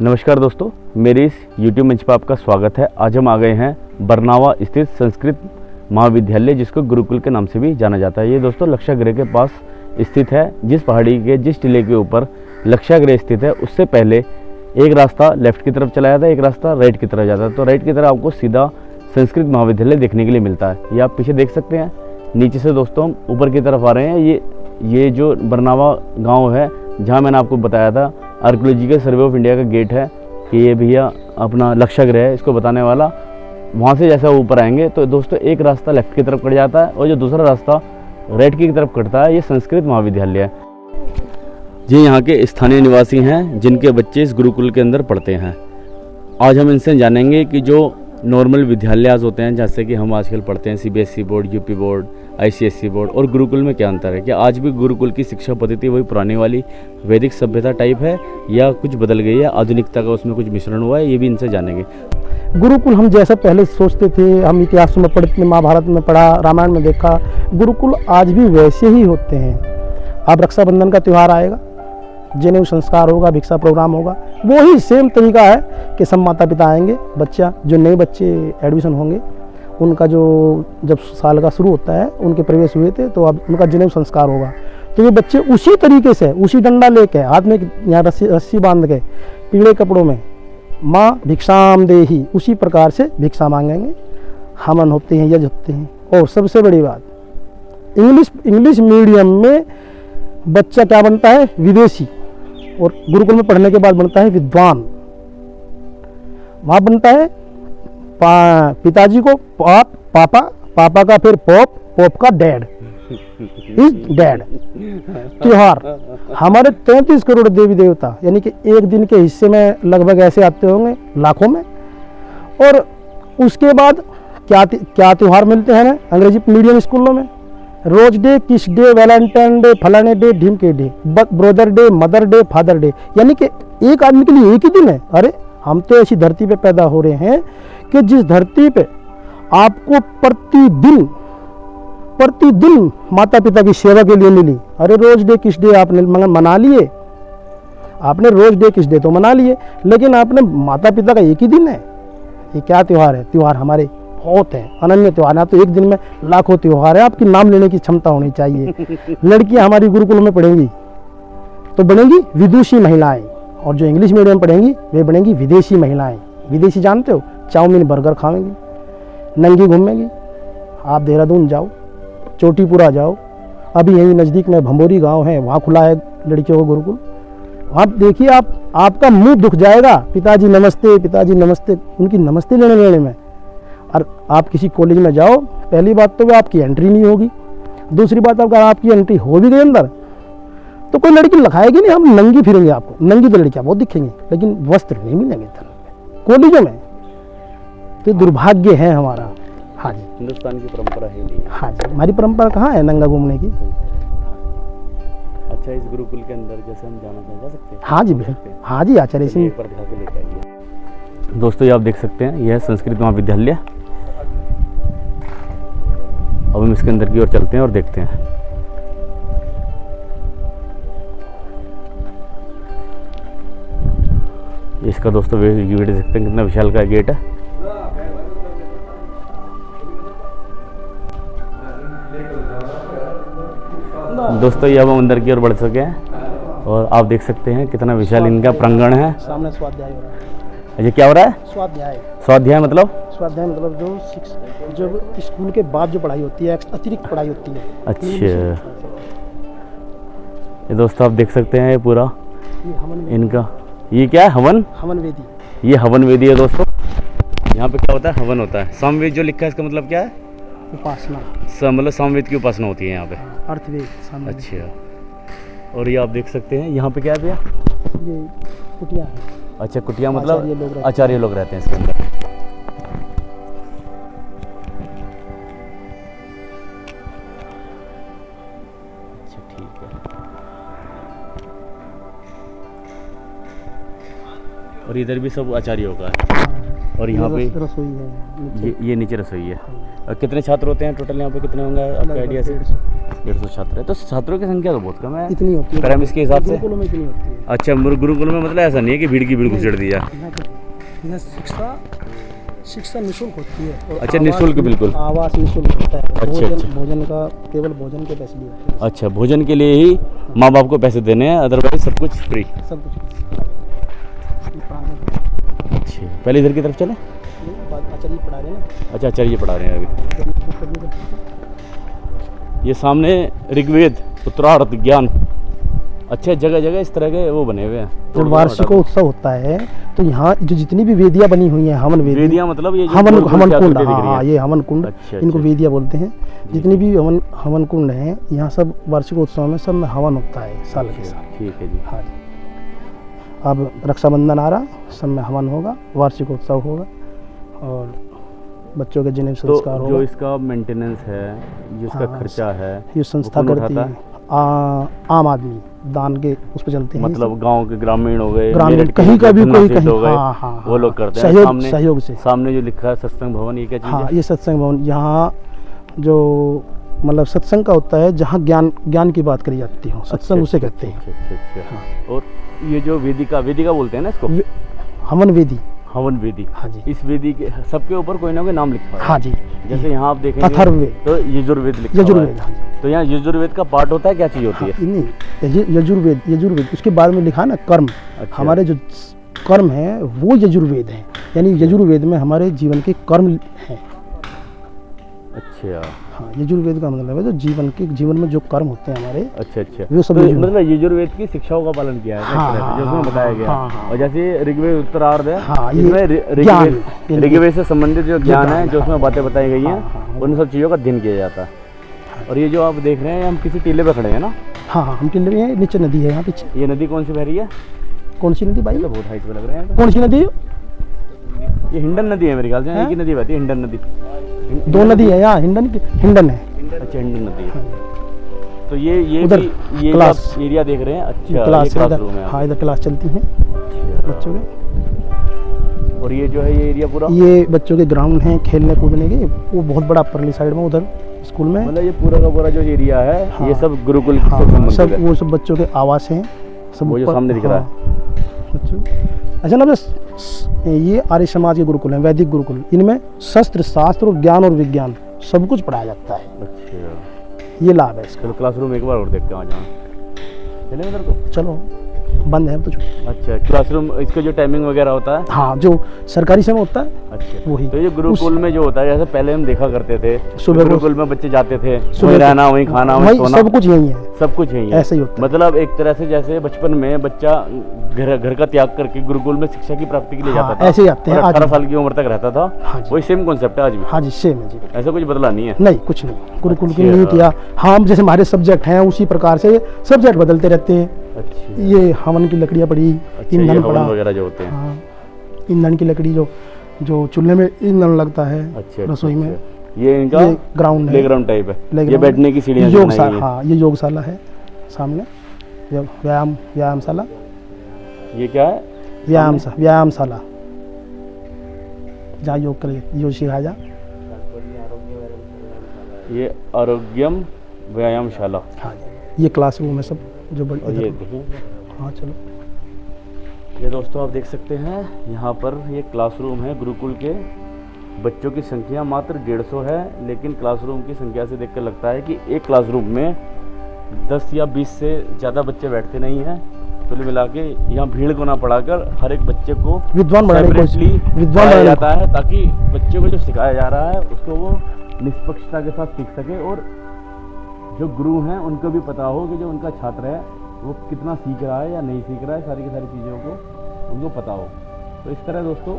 नमस्कार दोस्तों, मेरे इस YouTube मंच पर आपका स्वागत है। आज हम आ गए हैं बरनावा स्थित संस्कृत महाविद्यालय, जिसको गुरुकुल के नाम से भी जाना जाता है। ये दोस्तों लक्षागृह के पास स्थित है। जिस पहाड़ी के जिस टीले के ऊपर लक्षागृह स्थित है, उससे पहले एक रास्ता लेफ्ट की तरफ चला जाता है, एक रास्ता राइट की तरफ जाता है। तो राइट की तरफ आपको सीधा संस्कृत महाविद्यालय देखने के लिए मिलता है। ये आप पीछे देख सकते हैं। नीचे से दोस्तों हम ऊपर की तरफ आ रहे हैं। ये जो बरनावा गाँव है, जहाँ मैंने आपको बताया था आर्कियोलॉजिकल सर्वे ऑफ इंडिया का गेट है कि ये भैया अपना लक्षागृह है, इसको बताने वाला। वहाँ से जैसा ऊपर आएंगे तो दोस्तों एक रास्ता लेफ्ट की तरफ कट जाता है और जो दूसरा रास्ता राइट की तरफ कटता है, ये संस्कृत महाविद्यालय है। ये यहाँ के स्थानीय निवासी हैं, जिनके बच्चे इस गुरुकुल के अंदर पढ़ते हैं। आज हम इनसे जानेंगे कि जो नॉर्मल विद्यालय होते हैं, जैसे कि हम आजकल पढ़ते हैं CBSE board, UP board, ICSE board, और गुरुकुल में क्या अंतर है। क्या आज भी गुरुकुल की शिक्षा पद्धति वही पुरानी वाली वैदिक सभ्यता टाइप है या कुछ बदल गई है, आधुनिकता का उसमें कुछ मिश्रण हुआ है, ये भी इनसे जानेंगे। गुरुकुल हम जैसा पहले सोचते थे, हम इतिहास में पढ़ते, महाभारत में पढ़ा, रामायण में देखा, गुरुकुल आज भी वैसे ही होते हैं। अब रक्षाबंधन का त्यौहार आएगा, जनेऊ संस्कार होगा, भिक्षा प्रोग्राम होगा, वही सेम तरीका है कि सब माता पिता आएंगे, बच्चा जो नए बच्चे एडमिशन होंगे उनका जो जब साल का शुरू होता है, उनके प्रवेश हुए थे तो अब उनका जनेऊ संस्कार होगा। तो ये बच्चे उसी तरीके से, उसी डंडा लेके, हाथ में यहाँ रस्सी बांध के, पीले कपड़ों में, माँ भिक्षाम देही, उसी प्रकार से भिक्षा मांगेंगे। हवन होते हैं, यज्ञ होते हैं। और सबसे बड़ी बात, इंग्लिश मीडियम में बच्चा क्या बनता है? विदेशी। और गुरुकुल में पढ़ने के बाद बनता है विद्वान। वहाँ बनता है पिताजी को पापा, पापा का फिर पॉप का डैड, इज डैड। त्योहार हमारे 33 करोड़ देवी देवता, यानी कि एक दिन के हिस्से में लगभग ऐसे आते होंगे लाखों में। और उसके बाद क्या त्योहार मिलते हैं अंग्रेजी मीडियम स्कूलों में? Rose day, kiss day, Valentine day, फलाने डे, ढिमके day, brother day, mother day, father day. यानी कि एक आदमी के लिए एक ही दिन है। अरे हम तो ऐसी धरती पे पैदा हो रहे हैं कि जिस धरती पे आपको प्रतिदिन माता पिता की सेवा के लिए मिली। अरे रोज डे किस डे आपने मना लिए, आपने रोज डे किस डे तो मना लिए, लेकिन आपने माता पिता का एक ही दिन है। ये क्या त्यौहार है? त्यौहार हमारे बहुत है, अनन्य त्यौहार है। तो एक दिन में लाखों त्यौहार है। आपकी नाम लेने की क्षमता होनी चाहिए। लड़कियां हमारी गुरुकुल में पढ़ेंगी तो बनेंगी विदुषी महिलाएं, और जो इंग्लिश मीडियम पढ़ेंगी वे बनेंगी विदेशी महिलाएं। विदेशी जानते हो? चाउमीन बर्गर खाएंगी, नंगी घूमेंगी। आप देहरादून जाओ, चोटीपुरा जाओ, अभी यहीं नज़दीक में भंबोरी गांव है, वहाँ खुला है लड़कियों को गुरुकुल। आप देखिए, आपका मुंह दुख जाएगा। पिताजी नमस्ते, पिताजी नमस्ते, उनकी नमस्ते लेने में। और आप किसी कॉलेज में जाओ, पहली बात तो वह आपकी एंट्री नहीं होगी। दूसरी बात, अगर आपकी एंट्री हो भी गई अंदर तो कोई लड़की लखाएगी नहीं, हम नंगी फिरेंगे। आपको नंगी तो लड़कियां बहुत दिखेंगी, लेकिन वस्त्र नहीं मिलेंगे कॉलेजों में। तो दुर्भाग्य है हमारा। हाँ जी, हिंदुस्तान की परंपरा है नहीं। हाँ जी, हमारी परंपरा कहाँ है नंगा घूमने की? अच्छा, इस गुरुकुल के अंदर जैसे हम जाना जा सकते हैं? हाँ जी भैया, हाँ जी आचार्य सिंह। दोस्तों ये आप देख सकते हैं, यह है संस्कृत महाविद्यालय। अब हम इसके अंदर की ओर चलते हैं और देखते हैं। इसका दोस्तों गेट देख सकते हैं, कितना विशाल का गेट है। दोस्तों ये अब हम अंदर की ओर बढ़ सके हैं और आप देख सकते हैं कितना विशाल इनका प्रांगण है। सामने स्वाध्याय हो रहा है। ये क्या हो रहा है? स्वाध्याय। स्वाध्याय मतलब? स्वाध्याय मतलब जो स्कूल के बाद जो पढ़ाई होती है, अतिरिक्त पढ़ाई होती है। अच्छा, ये दोस्तों आप देख सकते हैं, ये पूरा इनका, ये क्या है? हवन वेदी। ये हवन वेदी है दोस्तों। यहाँ पे क्या होता है? हवन होता है। सामवेद जो लिखा है, इसका मतलब क्या है? उपासना। मतलब सामवेद की उपासना होती है यहाँ पे। अर्थवेद। अच्छा, और ये आप देख सकते हैं यहाँ पे क्या है भैया? ये कुटिया है। अच्छा, कुटिया मतलब आचार्य लोग रहते हैं इसके अंदर। अच्छा ठीक है। और इधर भी सब आचार्यों का है। और यहाँ पे रसोई है ये नीचे रसोई है। और कितने छात्र होते हैं टोटल यहाँ पे, कितने होंगे आपके आइडिया से? 150 छात्र है। तो छात्रों की संख्या तो बहुत कम है इतनी होती है प्राइमरी के हिसाब से। गुरुकुलों में इतनी होती है। अच्छा, गुरुकुल में मतलब ऐसा नहीं है कि भीड़ की भीड़ घुसेड़ दिया। यहाँ शिक्षा निःशुल्क होती है। और अच्छा, निःशुल्क बिल्कुल। आवास निःशुल्क होता है। अच्छा, अच्छा। भोजन का केवल भोजन के पैसे लिए। अच्छा, भोजन के लिए ही माँ बाप को पैसे देने हैं, अदरवाइज सब कुछ फ्री। सब कुछ अच्छा, पहले इधर की तरफ चले। आचार्य पढ़ा रहे हैं ना। अच्छा, आचार्य पढ़ा रहे हैं अभी। ये सामने ऋग्वेद, उत्तरार्ध, ज्ञान। अच्छा, जगह जगह इस तरह के वो बने हुए हैं। जब वार्षिक उत्सव होता है तो यहाँ जो जितनी भी वेदियाँ बनी हुई हैं, हवन वेदियाँ मतलब ये हवन कुंड, हाँ ये हवन कुंड, अच्छा, इनको अच्छा। वेदियाँ बोलते हैं। जितनी भी हवन कुंड हैं यहाँ सब वार्षिक उत्सव में सब में हवन होता है साल के साल। ठीक है जी। हाँ जी। अब रक्षाबंधन आ रहा, सब में हवन होगा, वार्षिक उत्सव होगा और बच्चों के जन्म संस्कार तो होगा। जो इसका मेंटेनेंस है, जो इसका हाँ, खर्चा है, ये संस्था वो कौन करती उठाता है। आम आदमी दान के उस पर चलते हैं। मतलब गांव के ग्रामीण हो गए, ग्रामीण मेरठ के कहीं का भी धन्ना कोई सेठ कहीं, हो गए, हाँ, हाँ, वो लोग करते हैं। सहयोग से। सामने जो लिखा है सत्संग भवन, ये क्या चीज़ हाँ, है? ये सत्संग भवन, यहाँ जो मतलब सत्संग का होता है, जहाँ ज्ञान की बात करी जाती हो, सत्संग उसे कहते हैं। अच्छा। और ये जो वेदिका बोलते हैं ना इसको, हवन वेदी। हवन वेदी। हाँ जी। इस वेदी के सबके ऊपर कोई ना कोई नाम लिखा है। हाँ जी। जैसे यहाँ आप देखेंगे अथर्ववेद, तो यजुर्वेद लिखा हुआ यजुर्वेद। है। तो यहाँ यजुर्वेद का पार्ट होता है, क्या चीज़ होती है? नहीं, यजुर्वेद उसके बाद में लिखा ना कर्म। अच्छा। हमारे जो कर्म है वो यजुर्वेद है, यानी यजुर्वेद में हमारे जीवन के कर्म हैं। अच्छा। हाँ, यजुर्वेद का मतलब है जो जीवन में जो कर्म होते हैं हमारे। अच्छा। वो सब तो मतलब यजुर्वेद की शिक्षाओं का पालन किया है हाँ, जो उसमें बताया गया। हाँ। और जैसे ऋग्वेद, उत्तरार्ध है, हाँ, इसमें ऋग्वेद से संबंधित जो ज्ञान है, जो उसमें हाँ, बातें बताई गई हैं, हाँ, उन सब चीज़ों का अध्ययन किया जाता है। और ये जो आप देख रहे हैं, हम किसी टीले पे खड़े हैं ना? हाँ, हम टीले में हैं, नीचे नदी है यहाँ पीछे। ये नदी कौन सी बह रही है? कौन सी नदी भाई? तो बहुत हाइट पे लग रहे हैं। कौन सी नदी? ये हिंडन नदी है मेरे ख्याल से। एक ही नदी बहती है, हिंडन नदी। दो नदी है यहाँ, हिंडन है। अच्छा, हिंडन नदी है। तो ये उधर भी ये क्लास आप एरिया देख रहे हैं। अच्छा, क्लास ये क्लासरूम है। हाँ, इधर क्लास चलती है बच्चों के। और ये जो है ये एरिया पूरा, ये बच्चों के ग्राउंड हैं खेलने कूदने के, वो बहुत बड़ा परली साइड में उधर स्कूल में। मतलब ये पूरा का पूरा जो एरिया है, हाँ, ये सब गुरुकुल हाँ, से संबंधित सब है। वो सब बच्चों के आवास हैं सब। वो जो ऊपर- सामने दिख रहा है। हाँ, बच्चों अच्छा ना, बस ये आर्य समाज के गुरुकुल हैं, वैदिक गुरुकुल। इनमें शस्त्र शास्त्र और ज्ञान और विज्ञान सब कुछ पढ़ाया जाता है। अच्छा, ये लाभ है इसका। चलो क्लासरूम एक बार और देखते हैं आ जाओ। चलें उधर को? चलो, बंद है अब तो। अच्छा, क्लासरूम इसका जो टाइमिंग वगैरह होता है? हाँ, जो सरकारी समय होता है अच्छा, वही। तो ये गुरुकुल में जो होता है, जैसे पहले हम देखा करते थे, सुबह गुरुकुल में बच्चे जाते थे, सुबह वहीं को- रहना, वहीं खाना, वहीं वही सोना, सब कुछ यही है। सब कुछ यही है। ऐसे ही होता है। मतलब एक तरह से जैसे बचपन में बच्चा घर का त्याग करके गुरुकुल में शिक्षा की प्राप्ति के लिए हाँ, जाता था, ऐसे ही आते हैं आज 18 भी। साल की उम्र तक रहता था। हाँ जी। वही सेम कॉन्सेप्ट है आज भी? हाँ जी, सेम है जी। ऐसा कुछ बदला नहीं है? नहीं, कुछ नहीं। गुरुकुल की अच्छा। नीति या हम जैसे हमारे सब्जेक्ट हैं उसी प्रकार से सब्जेक्ट बदलते रहते हैं। अच्छा। ये हवन की लकड़ियाँ पड़ी, अच्छा, ये ईंधन हवन पड़ा। वगैरह जो होते हैं। हाँ, ईंधन की लकड़ी जो चूल्हे में ईंधन लगता है अच्छा, रसोई में। ये इनका ये ग्राउंड है, प्लेग्राउंड टाइप है। ये प्लेग्राउंड बैठने की सीढ़ियाँ जो बनाई योगशाला। गई हैं। हाँ, ये योगशाला है सामने, व्यायामशाला। ये क्या है? व्यायामशाला जहाँ योग करे, योग सिखाया जा। ये आरोग्यम व्यायामशाला। हाँ जी, ये क्लासरूम है सब जो बड़ी। और ये देखिए, हाँ चलो, ये दोस्तों आप देख सकते हैं, यहाँ पर ये क्लासरूम है गुरुकुल के। बच्चों की संख्या मात्र 150 है, लेकिन क्लासरूम की संख्या से देखकर लगता है कि एक क्लासरूम में 10 या 20 से ज़्यादा बच्चे बैठते नहीं हैं। कुल मिला के यहाँ भीड़ को ना पढ़ाकर हर एक बच्चे को विद्वान बनाने की कोशिश- सेपरेटली विद्वान पढ़ाया बनाने जाता है, ताकि बच्चे को जो सिखाया जा रहा है उसको वो निष्पक्षता के साथ सीख सके, और जो गुरु हैं उनको भी पता हो कि जो उनका छात्र है वो कितना सीख रहा है या नहीं सीख रहा है, सारी की सारी चीज़ों को उनको पता हो। तो इस तरह दोस्तों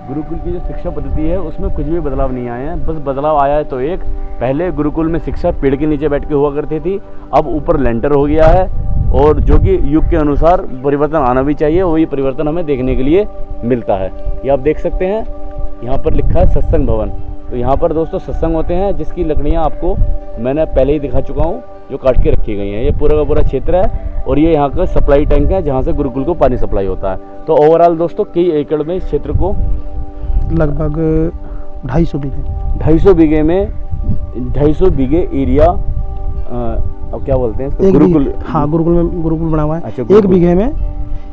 गुरुकुल की जो शिक्षा पद्धति है उसमें कुछ भी बदलाव नहीं आए हैं। बस बदलाव आया है तो एक, पहले गुरुकुल में शिक्षा पेड़ के नीचे बैठ के हुआ करती थी, अब ऊपर लेंटर हो गया है, और जो कि युग के अनुसार परिवर्तन आना भी चाहिए, वही परिवर्तन हमें देखने के लिए मिलता है। ये आप देख सकते हैं, यहाँ पर लिखा है सत्संग भवन। तो यहाँ पर दोस्तों सत्संग होते हैं, जिसकी लकड़ियाँ आपको मैंने पहले ही दिखा चुका हूँ, जो काट के रखी गई हैं। ये पूरा का पूरा क्षेत्र है, और ये यहाँ का सप्लाई टैंक है जहाँ से गुरुकुल को पानी सप्लाई होता है। तो ओवरऑल दोस्तों कई एकड़ में इस क्षेत्र को लगभग 250 बीघे। 250 बीघे में 250 बीघे एरिया, अब क्या बोलते हैं इसको, गुरुकुल। हाँ, गुरुकुल बना हुआ है। अच्छा, एक गुरुकुल। बीघे में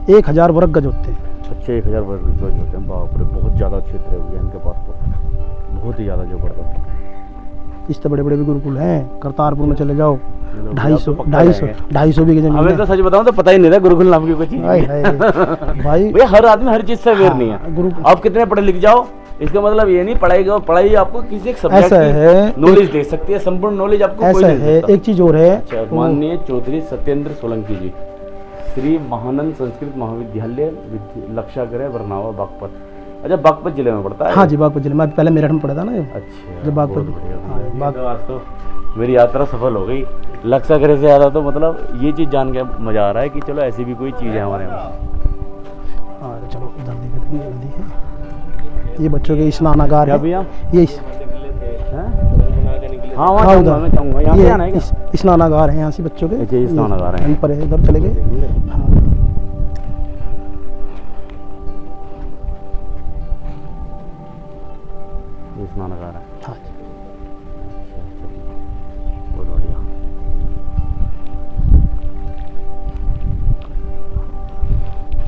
1000 वर्ग गज होते हैं। अच्छा, 1000 वर्ग गज होते हैं। बाप रे, बहुत ज़्यादा क्षेत्र है भैया इनके पास तो, बहुत ही ज़्यादा जबरदस्त। इससे बड़े बड़े भी गुरुकुल हैं। करतारपुर में चले जाओ, चलो, 250 बीघे जमीन हमें है। तो सच बताऊं तो पता ही नहीं था गुरुकुल नाम की कोई चीज हाय हाय। भाई भैया हर आदमी हर चीज से अवेयर नहीं है। गुरुकुल आप कितने पढ़े लिख जाओ, इसका मतलब ये नहीं पढ़ाई आपको किसी एक सब्जेक्ट ऐसा है, की नॉलेज दे सकती है, संपूर्ण नॉलेज आपको कोई ऐसा नहीं दे है। सकता। एक चीज और है, अच्छा, माननीय चौधरी सत्येंद्र सोलंकी जी, श्री महानंद संस्कृत महाविद्यालय लक्षागृह बरनावा बागपत। अच्छा, बागपत जिले में पड़ता है। हाँ जी, बागपत जिले में। पहले मेरठ में पढ़ा था ना ये। अच्छा, जब बागपत, बहुत बढ़िया। हाँ, तो आज तो मेरी यात्रा सफल हो गई। लक्षागृह से ज़्यादा तो मतलब ये चीज़ जान के मज़ा आ रहा है कि चलो ऐसी भी कोई चीज़ है हमारे यहाँ। हाँ, चलो उधर देखो, ये नदी है। ये बच्चों के स्नानागार क्या है। भैया? ये हैं? हाँ, वहाँ हाँ, जाऊँगा, उधर मैं जाऊँगा। यहाँ पे आना है क्या? स्नानागार है यहाँ से बच्चों के। अच्छा, ये स्नानागार हैं। ऊपर है, इधर चले गए। हाँ, ये स्नानागार है। हाँ। बहुत बढ़िया।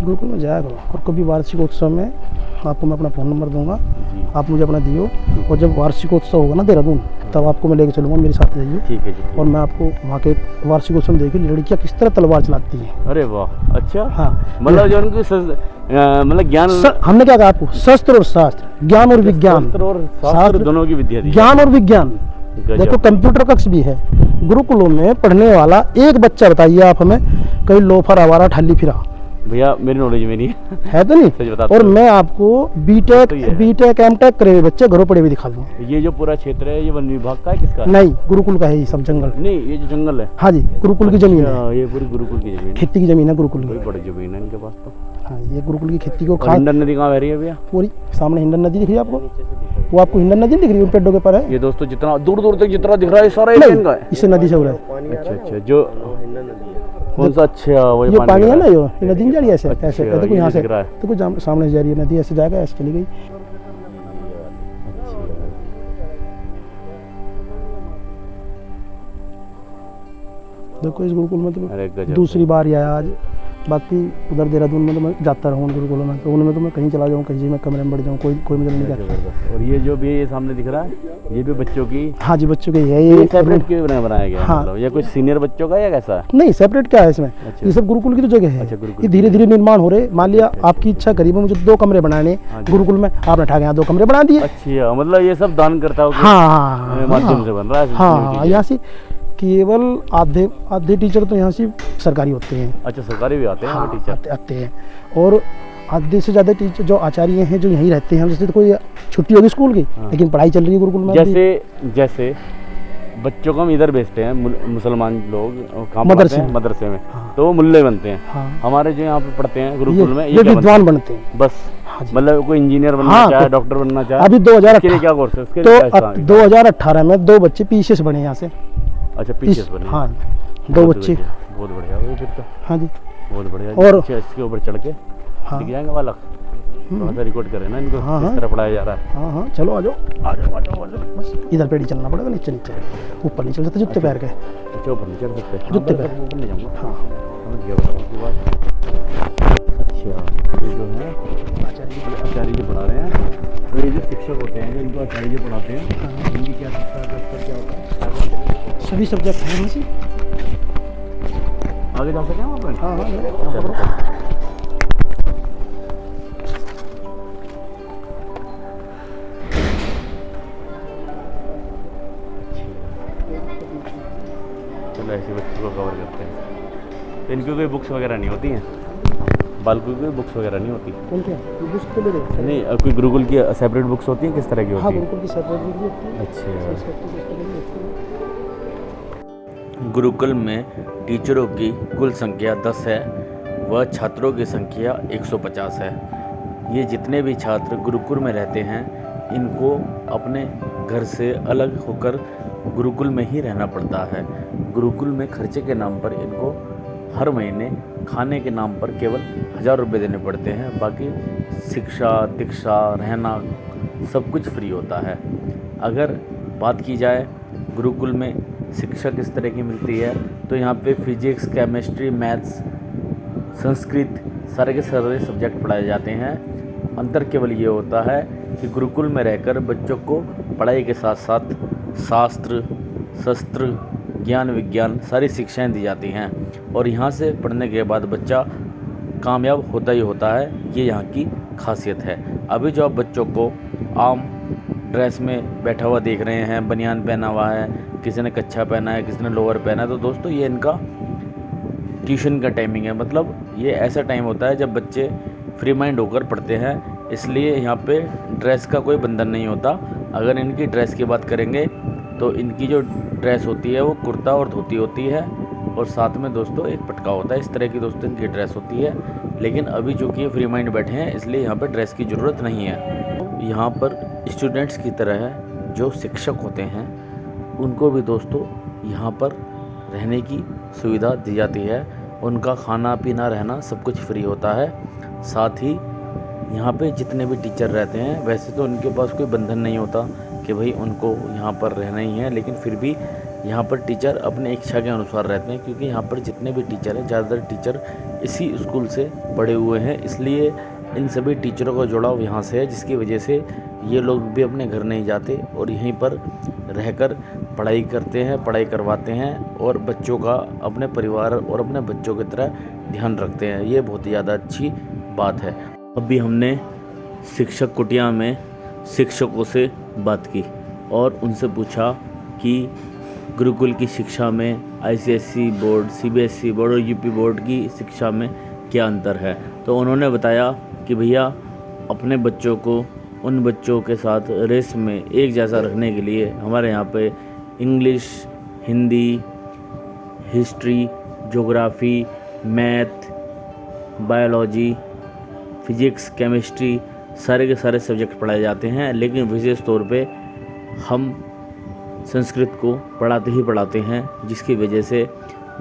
गुरुकुल में जाया करो, और कभी वार्षिकोत्सव में आपको मैं अपना फ़ोन नंबर दूंगा, जी, आप मुझे अपना दियो। और जब वार्षिकोत्सव होगा ना देहरादून, तब आपको मैं लेके चलूँगा, मेरे साथ जाइए। ठीक है जी, ठीक और है। मैं आपको वहाँ के वार्षिकोत्सव में देखिए लड़कियाँ किस तरह तलवार चलाती हैं। अरे वाह, अच्छा। हाँ, मतलब जो उनकी मतलब ज्ञान, हमने क्या कहा आपको, शस्त्र और शास्त्र, ज्ञान और विज्ञान, शास्त्र और शास्त्र दोनों की विद्या दी। ज्ञान और विज्ञान। गजब। देखो कंप्यूटर कक्ष भी है गुरुकुलों में। पढ़ने वाला एक बच्चा, बताइए आप हमें, कहीं लोफर आवारा ठल्ली फिरा भैया मेरी नॉलेज में नहीं है तो नहीं। सच बताते और हो। मैं आपको तो ये है। बीटेक एमटेक करे हुए बच्चे घरों पड़े हुए दिखा दूंगा। ये जो पूरा क्षेत्र है ये वन विभाग का है, किसका है? नहीं, गुरुकुल का है ये सब जंगल। नहीं, ये जो जंगल है। हाँ जी, गुरुकुल की जमीन है, अच्छा, ये पूरी गुरुकुल की जमीन है। खेती की जमीन है गुरुकुल कोई की। बड़ी जमीन है इनके पास तो। हाँ, ये गुरुकुल की खेती को और खास हिंडन नदी कहाँ बह रही है भैया? पूरी सामने हिंडन नदी दिख रही है आपको। वो आपको हिंडन नदी दिख रही है उन पेड़ों के पर है। ये दोस्तों जितना दूर दूर तक जितना दिख रहा है सारा एरिया इनका है। इससे नदी से हो रहा है। अच्छा अच्छा, जो कौन सा? अच्छा, वो ये पानी है ना, दिख ये नदी नहीं जा रही है ऐसे अच्छा, ऐसे। ये देखो यहाँ से, दिख रहा है। देखो सामने से जा रही है नदी, ऐसे जाएगा, ऐसे चली गई। देखो इस गुरुकुल में तो अरे गजब। दूसरी बार ही आया आज। बाकी उधर देहरादून में तो मैं जाता रहूँ गुरुकुलों में, तो उनमें तो मैं कहीं चला जाऊँ, कहीं मैं कमरे में बैठ जाऊँ, कोई मुझे नहीं कहता। जबरदस्त। और ये जो भी ये सामने दिख रहा है, ये भी बच्चों की, हाँ जी, बच्चों के है ये ये। सेपरेट क्यों बनाया गया है? हाँ। मतलब ये कुछ सीनियर बच्चों का या कैसा है? नहीं, सेपरेट क्या है इसमें, अच्छा। ये सब गुरुकुल की तो जगह है। अच्छा, गुरुकुल ये की धीरे जगह। धीरे निर्माण हो रहे। मान लिया अच्छा, आपकी इच्छा करीब मुझे 2 कमरे बनाने हाँ जी। गुरुकुल में, आपने उठा के यहाँ 2 कमरे बना दिए। अच्छा, मतलब ये सब दान करता हो हाँ माध्यम से बन रहा है। हाँ, यहाँ से केवल आधे टीचर तो यहाँ से सरकारी होते हैं। अच्छा, सरकारी भी आते हैं हाँ, टीचर? आते हैं। और आधे से ज़्यादा टीचर जो आचार्य हैं जो यहीं रहते हैं। जैसे तो कोई छुट्टी होगी स्कूल की, हाँ। लेकिन पढ़ाई चल रही है गुरुकुल में अभी। जैसे बच्चों को हम इधर भेजते हैं, मुसलमान लोग कहाँ मदरसे पढ़ाते हैं? में। मदरसे में। हाँ। तो वो मुल्ले बनते हैं। हाँ, हमारे जो यहाँ पे पढ़ते हैं गुरुकुल में, ये क्या बनते विद्वान हैं? बनते हैं। बस। हाँ जी। मतलब कोई इंजीनियर बनना हाँ, चाहे, तो डॉक्टर बनना चाहे, अभी उसके लिए 2018 क्या कोर्स है? उसके लिए क्या तो 2018 में 2 बच्चे पीसीएस बने यहाँ से। अच्छा, पीसीएस बने। हाँ, 2 बच्चे। बहुत बढ़िया वो फिर तो, हाँ जी। बहुत बढ़िया। और- अच्छा, इसके ऊपर चढ़ के हाँ दिख जाएंगे बालक, थोड़ा सा रिकॉर्ड करें ना इनको, हाँ, किस हाँ। तरह पढ़ाया जा रहा है। हाँ हाँ, चलो आ जाओ। बस इधर पेड़ी चलना पड़ेगा, नीचे ऊपर नहीं चल सकते जूते पैर के। अच्छा, ऊपर नहीं चढ़ सकते? हाँ, जूते बस पे। ऊपर नहीं जाऊँगा। हाँ, समझ गया बताओ आपकी बात। अच्छा, ये जो है आचार्य जी पढ़ा रहे हैं। तो ये जो शिक्षक होते हैं, जो इनको आचार्य जी पढ़ाते हैं, इनकी क्या शिक्षा का स्तर क्या होता है? सभी सब्जेक्ट हैं यहाँ से। आगे जा सकें वहाँ पर? हाँ हाँ, चलो। चलो ऐसे बच्चों को कवर करते हैं। तो इनकी कोई बुक्स वगैरह नहीं होती हैं? बालकों की कोई बुक्स वगैरह नहीं होती? कौन क्या ये बुक्स तो ले रहे नहीं, कोई गुरुकुल की सेपरेट बुक्स होती हैं? किस तरह की हाँ, होती हैं? गुरुकुल की सेपरेट भी होती है। अच्छा। गुरुकुल में टीचरों की कुल संख्या 10 है व छात्रों की संख्या 150 है। ये जितने भी छात्र गुरुकुल में रहते हैं, इनको अपने घर से अलग होकर गुरुकुल में ही रहना पड़ता है। गुरुकुल में खर्चे के नाम पर इनको हर महीने खाने के नाम पर केवल 1000 रुपये देने पड़ते हैं। बाकी शिक्षा, दीक्षा, रहना सब कुछ फ्री होता है। अगर बात की जाए गुरुकुल में शिक्षा किस तरह की मिलती है, तो यहाँ पे फिजिक्स, केमिस्ट्री, मैथ्स, संस्कृत सारे के सारे सब्जेक्ट पढ़ाए जाते हैं। अंतर केवल ये होता है कि गुरुकुल में रहकर बच्चों को पढ़ाई के साथ साथ शास्त्र, शस्त्र, ज्ञान, विज्ञान सारी शिक्षाएं दी जाती हैं और यहाँ से पढ़ने के बाद बच्चा कामयाब होता ही होता है। ये यहाँ की खासियत है। अभी जो आप बच्चों को आम ड्रेस में बैठा हुआ देख रहे हैं, बनियान पहना हुआ है, किसी ने कच्छा पहना है, किसी ने लोअर पहना है, तो दोस्तों ये इनका ट्यूशन का टाइमिंग है। मतलब ये ऐसा टाइम होता है जब बच्चे फ्री माइंड होकर पढ़ते हैं, इसलिए यहाँ पे ड्रेस का कोई बंधन नहीं होता। अगर इनकी ड्रेस की बात करेंगे तो इनकी जो ड्रेस होती है वो कुर्ता और धोती होती है और साथ में दोस्तों एक पटका होता है। इस तरह की दोस्तों इनकी ड्रेस होती है। लेकिन अभी जो कि फ्री माइंड बैठे हैं इसलिए यहाँ पर ड्रेस की ज़रूरत नहीं है। यहाँ पर स्टूडेंट्स की तरह जो शिक्षक होते हैं उनको भी दोस्तों यहाँ पर रहने की सुविधा दी जाती है। उनका खाना पीना रहना सब कुछ फ्री होता है। साथ ही यहाँ पे जितने भी टीचर रहते हैं वैसे तो उनके पास कोई बंधन नहीं होता कि भाई उनको यहाँ पर रहना ही है, लेकिन फिर भी यहाँ पर टीचर अपने इच्छा के अनुसार रहते हैं, क्योंकि यहाँ पर जितने भी टीचर हैं ज़्यादातर टीचर इसी स्कूल से पढ़े हुए हैं, इसलिए इन सभी टीचरों का जुड़ाव यहाँ से है, जिसकी वजह से ये लोग भी अपने घर नहीं जाते और यहीं पर रहकर पढ़ाई करते हैं, पढ़ाई करवाते हैं और बच्चों का अपने परिवार और अपने बच्चों की तरह ध्यान रखते हैं। ये बहुत ही ज़्यादा अच्छी बात है। अभी हमने शिक्षक कुटिया में शिक्षकों से बात की और उनसे पूछा कि गुरुकुल की शिक्षा में ICSE बोर्ड, CBSE बोर्ड और UP बोर्ड की शिक्षा में क्या अंतर है। तो उन्होंने बताया कि भैया अपने बच्चों को उन बच्चों के साथ रेस में एक जैसा रखने के लिए हमारे यहाँ पे English, Hindi, history, geography, math, biology, physics, chemistry सारे के सारे सब्जेक्ट पढ़ाए जाते हैं। लेकिन विशेष तौर पे हम संस्कृत को पढ़ाते ही पढ़ाते हैं, जिसकी वजह से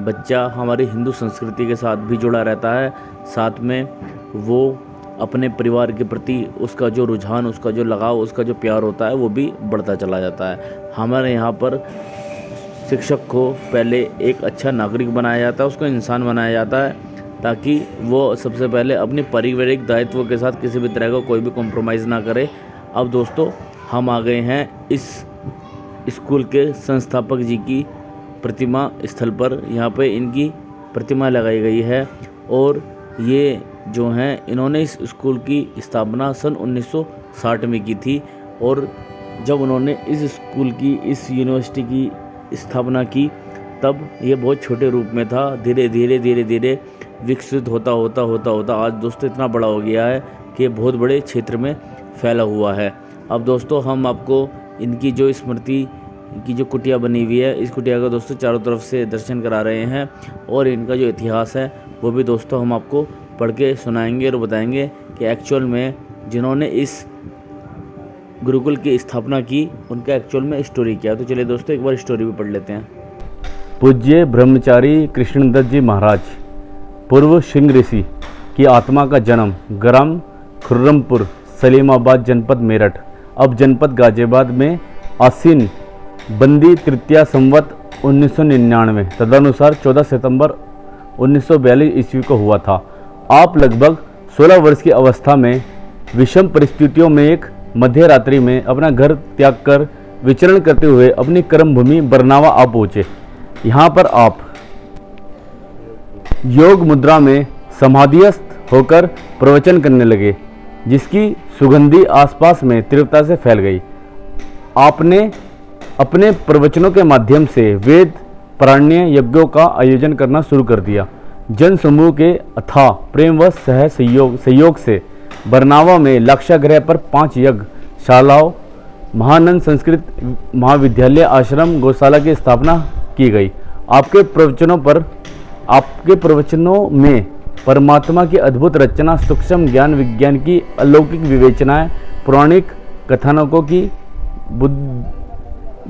बच्चा हमारी हिंदू संस्कृति के साथ भी जुड़ा रहता है। साथ में वो अपने परिवार के प्रति उसका जो रुझान, उसका जो लगाव, उसका जो प्यार होता है वो भी बढ़ता चला जाता है। हमारे यहाँ पर शिक्षक को पहले एक अच्छा नागरिक बनाया जाता है, उसको इंसान बनाया जाता है, ताकि वो सबसे पहले अपने पारिवारिक दायित्व के साथ किसी भी तरह का कोई भी कॉम्प्रोमाइज़ ना करे। अब दोस्तों हम आ गए हैं इस स्कूल के संस्थापक जी की प्रतिमा स्थल पर। यहाँ पे इनकी प्रतिमा लगाई गई है और ये जो हैं इन्होंने इस स्कूल की स्थापना सन 1960 में की थी और जब उन्होंने इस स्कूल की, इस यूनिवर्सिटी की स्थापना की तब ये बहुत छोटे रूप में था। धीरे धीरे विकसित होता आज दोस्तों इतना बड़ा हो गया है कि बहुत बड़े क्षेत्र में फैला हुआ है। अब दोस्तों हम आपको इनकी जो स्मृति की जो कुटिया बनी हुई है, इस कुटिया का दोस्तों चारों तरफ से दर्शन करा रहे हैं और इनका जो इतिहास है वो भी दोस्तों हम आपको पढ़ के सुनाएंगे और बताएंगे कि एक्चुअल में जिन्होंने इस गुरुकुल की स्थापना की उनका एक्चुअल में स्टोरी क्या है। तो चलिए दोस्तों एक बार स्टोरी भी पढ़ लेते हैं। पूज्य ब्रह्मचारी कृष्णदत्त जी महाराज पूर्व सिंह ऋषि की आत्मा का जन्म ग्राम खुर्रमपुर, सलीमाबाद, जनपद मेरठ, अब जनपद गाजियाबाद में आसीन बंदी तृतीया संवत 1999 तदनुसार 14 सितंबर 1942 ईस्वी को हुआ था। आप लगभग 16 वर्ष की अवस्था में विषम परिस्थितियों में एक मध्य रात्रि में अपना घर त्याग कर विचरण करते हुए अपनी कर्मभूमि बरनावा आ पहुँचे। यहाँ पर आप योग मुद्रा में समाधिस्थ होकर प्रवचन करने लगे, जिसकी सुगंधी आसपास में तीव्रता से फैल गई। आपने अपने प्रवचनों के माध्यम से वेद प्राण्य यज्ञों का आयोजन करना शुरू कर दिया। जन समूह के अथाह प्रेम व सहयोग से बरनावा में लाक्षागृह पर 5 यज्ञशालाओं, महानंद संस्कृत महाविद्यालय, आश्रम, गौशाला की स्थापना की गई। आपके प्रवचनों में परमात्मा की अद्भुत रचना, सूक्ष्म ज्ञान विज्ञान की अलौकिक विवेचनाएं, पौराणिक कथानकों की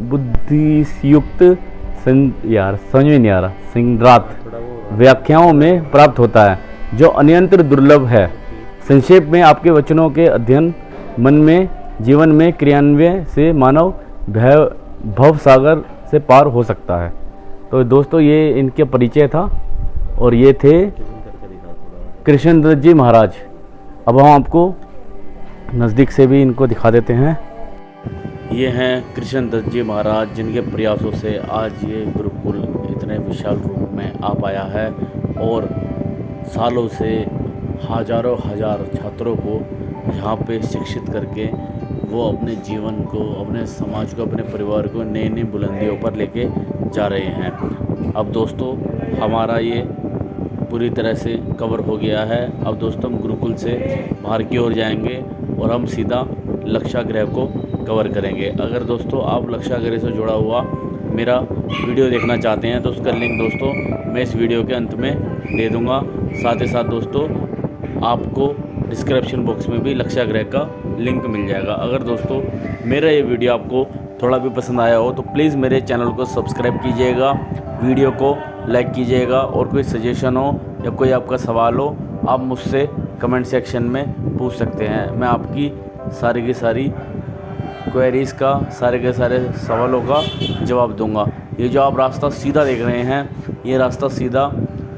बुद्धियुक्त समझ में नहीं आ रहा, व्याख्याओं में प्राप्त होता है, जो अनियंत्र दुर्लभ है। संक्षेप में आपके वचनों के अध्ययन मन में जीवन में क्रियान्वयन से मानव भव सागर से पार हो सकता है। तो दोस्तों ये इनके परिचय था और ये थे कृष्णदत्त जी महाराज। अब हम आपको नज़दीक से भी इनको दिखा देते हैं। ये हैं कृष्णदत्त जी महाराज, जिनके प्रयासों से आज ये गुरुकुल इतने विशाल रूप में आ पाया है और सालों से हजारों हजार छात्रों को यहाँ पे शिक्षित करके वो अपने जीवन को, अपने समाज को, अपने परिवार को नई नई बुलंदियों पर लेके जा रहे हैं। अब दोस्तों हमारा ये पूरी तरह से कवर हो गया है। अब दोस्तों हम गुरुकुल से बाहर की ओर जाएंगे और हम सीधा लक्षागृह को कवर करेंगे। अगर दोस्तों आप लक्षागृह से जुड़ा हुआ मेरा वीडियो देखना चाहते हैं तो उसका लिंक दोस्तों मैं इस वीडियो के अंत में दे दूंगा। साथ ही साथ दोस्तों आपको डिस्क्रिप्शन बॉक्स में भी लक्षागृह का लिंक मिल जाएगा। अगर दोस्तों मेरा ये वीडियो आपको थोड़ा भी पसंद आया हो तो प्लीज़ मेरे चैनल को सब्सक्राइब कीजिएगा, वीडियो को लाइक कीजिएगा और कोई सजेशन हो या कोई आपका सवाल हो आप मुझसे कमेंट सेक्शन में पूछ सकते हैं। मैं आपकी सारी की सारी क्वेरीज़ का, सारे के सारे सवालों का जवाब दूंगा। ये जो आप रास्ता सीधा देख रहे हैं, ये रास्ता सीधा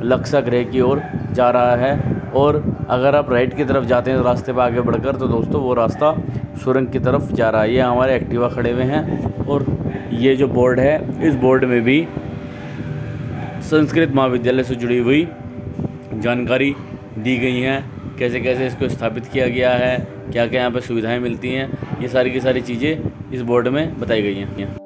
लक्षागृह की ओर जा रहा है और अगर आप राइट की तरफ जाते हैं रास्ते पर आगे बढ़कर तो दोस्तों वो रास्ता सुरंग की तरफ जा रहा है। ये हमारे एक्टिवा खड़े हुए हैं और ये जो बोर्ड है, इस बोर्ड में भी संस्कृत महाविद्यालय से जुड़ी हुई जानकारी दी गई हैं। कैसे कैसे इसको स्थापित किया गया है, क्या क्या यहाँ पर सुविधाएं मिलती हैं, ये सारी की सारी चीज़ें इस बोर्ड में बताई गई हैं।